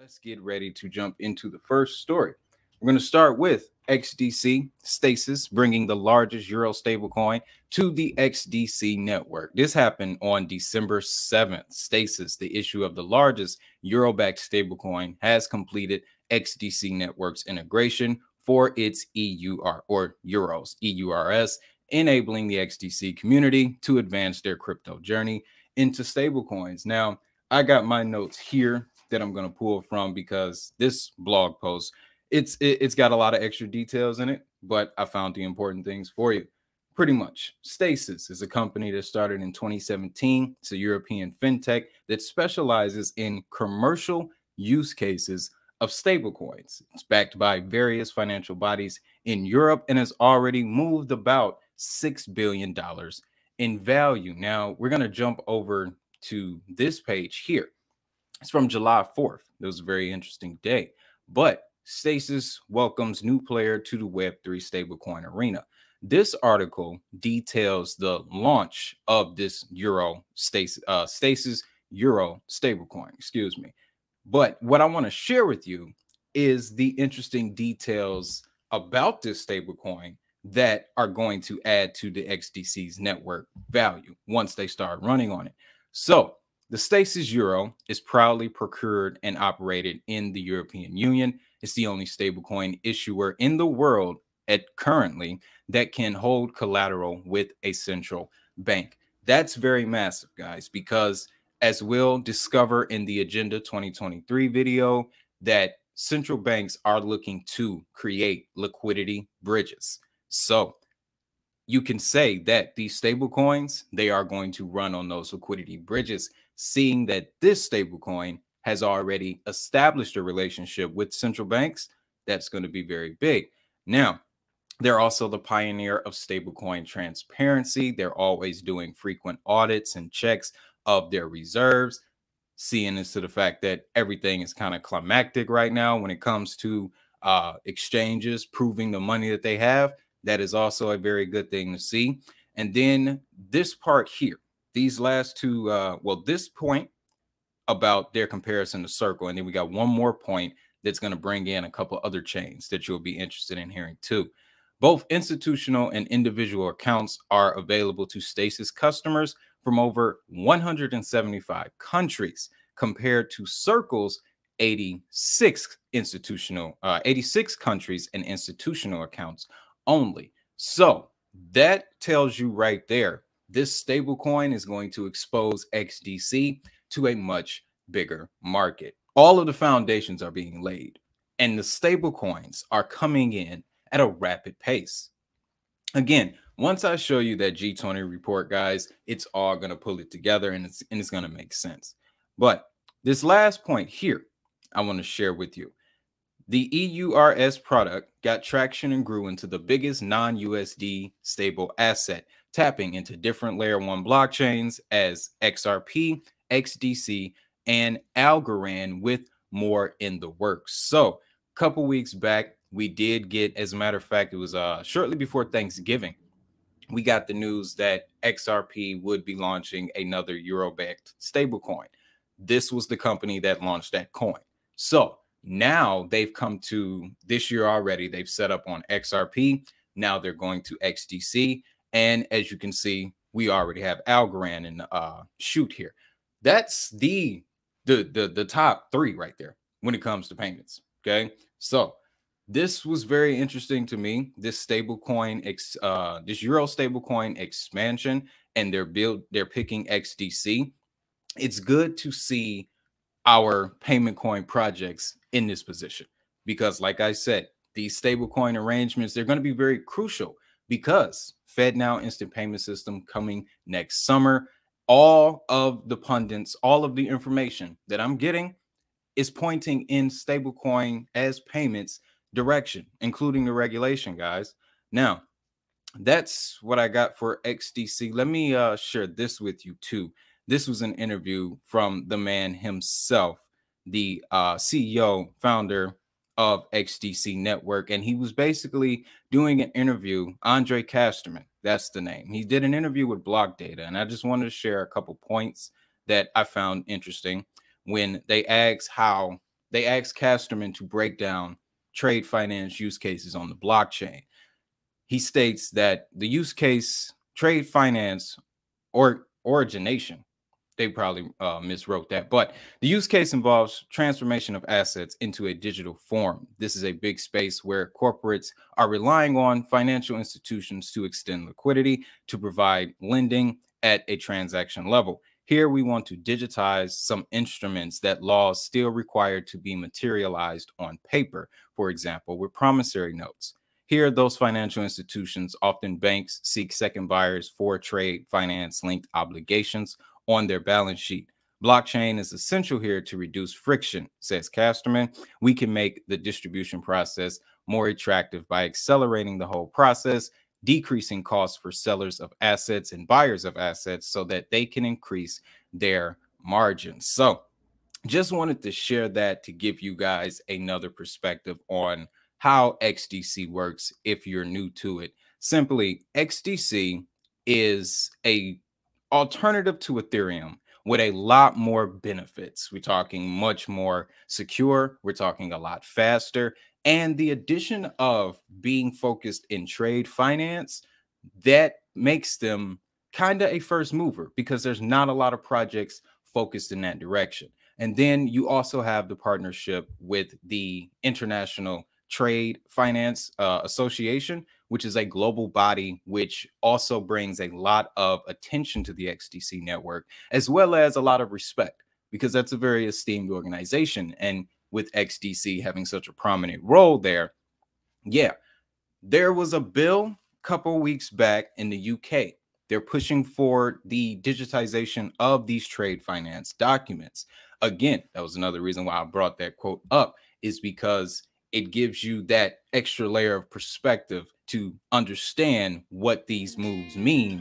let's get ready to jump into the first story. We're going to start with XDC Stasis bringing the largest Euro stablecoin to the XDC network. This happened on December 7th. Stasis, the issue of the largest Euro-backed stablecoin, has completed XDC network's integration for its EUR or Euros, EURS, enabling the XDC community to advance their crypto journey into stablecoins. Now, I got my notes here that I'm going to pull from because this blog post, it's got a lot of extra details in it, but I found the important things for you. Pretty much, Stasis is a company that started in 2017. It's a European fintech that specializes in commercial use cases of stablecoins. It's backed by various financial bodies in Europe and has already moved about $6 billion in value. Now, we're going to jump over to this page here. It's from July 4th. It was a very interesting day. But Stasis welcomes new player to the Web3 stablecoin arena. This article details the launch of this Stasis Euro stablecoin, excuse me. But what I want to share with you is the interesting details about this stablecoin that are going to add to the XDC's network value once they start running on it. So the Stasis Euro is proudly procured and operated in the European Union. It's the only stablecoin issuer in the world currently that can hold collateral with a central bank. That's very massive, guys, because as we'll discover in the Agenda 2023 video, that central banks are looking to create liquidity bridges. So you can say that these stablecoins, they are going to run on those liquidity bridges, seeing that this stablecoin has already established a relationship with central banks. That's going to be very big. Now, they're also the pioneer of stablecoin transparency. They're always doing frequent audits and checks of their reserves, seeing into the fact that everything is kind of climactic right now when it comes to exchanges proving the money that they have. That is also a very good thing to see. And then this part here, these last two, this point about their comparison to Circle, and then we got one more point that's going to bring in a couple other chains that you'll be interested in hearing too. Both institutional and individual accounts are available to Stasis customers from over 175 countries, compared to Circle's 86 countries and institutional accounts only. So that tells you right there, this stablecoin is going to expose XDC to a much bigger market. All of the foundations are being laid, and the stablecoins are coming in at a rapid pace. Again, once I show you that G20 report, guys, it's all going to pull it together and it's going to make sense. But this last point here, I want to share with you. The EURS product got traction and grew into the biggest non-USD stable asset, tapping into different layer 1 blockchains as XRP, XDC, and Algorand, with more in the works. So a couple weeks back, we did get, as a matter of fact, it was shortly before Thanksgiving, we got the news that XRP would be launching another Euro-backed stablecoin. This was the company that launched that coin. So now they've come to this year already. They've set up on XRP. Now they're going to XDC. And as you can see, we already have Algorand in the shoot here. That's the top three right there when it comes to payments. Okay, so this was very interesting to me. This stablecoin, this Euro stablecoin expansion, and they're picking XDC. It's good to see our payment coin projects in this position because, like I said, these stablecoin arrangements, they're going to be very crucial because FedNow instant payment system coming next summer. All of the pundits, all of the information that I'm getting is pointing in stablecoin as payments direction, including the regulation, guys. Now, that's what I got for XDC. Let me share this with you too. This was an interview from the man himself, the CEO, founder of XDC Network, and he was basically doing an interview. Andre Casterman, that's the name. He did an interview with Block Data, and I just wanted to share a couple points that I found interesting when they asked how they asked Casterman to break down trade finance use cases on the blockchain. He states that the use case trade finance or origination, they probably miswrote that, but the use case involves transformation of assets into a digital form. This is a big space where corporates are relying on financial institutions to extend liquidity, to provide lending at a transaction level. Here we want to digitize some instruments that laws still require to be materialized on paper, for example, with promissory notes. Here, those financial institutions, often banks, seek second buyers for trade finance linked obligations on their balance sheet. Blockchain is essential here to reduce friction, says Casterman. We can make the distribution process more attractive by accelerating the whole process, decreasing costs for sellers of assets and buyers of assets so that they can increase their margins. So just wanted to share that to give you guys another perspective on how XDC works if you're new to it. Simply, XDC is a alternative to Ethereum with a lot more benefits. We're talking much more secure. We're talking a lot faster. And the addition of being focused in trade finance, that makes them kind of a first mover because there's not a lot of projects focused in that direction. And then you also have the partnership with the International Trade Finance Association, which is a global body which also brings a lot of attention to the XDC network, as well as a lot of respect, because that's a very esteemed organization. And with XDC having such a prominent role there, yeah, there was a bill a couple weeks back in the UK. They're pushing for the digitization of these trade finance documents. Again, that was another reason why I brought that quote up, is because it gives you that extra layer of perspective to understand what these moves mean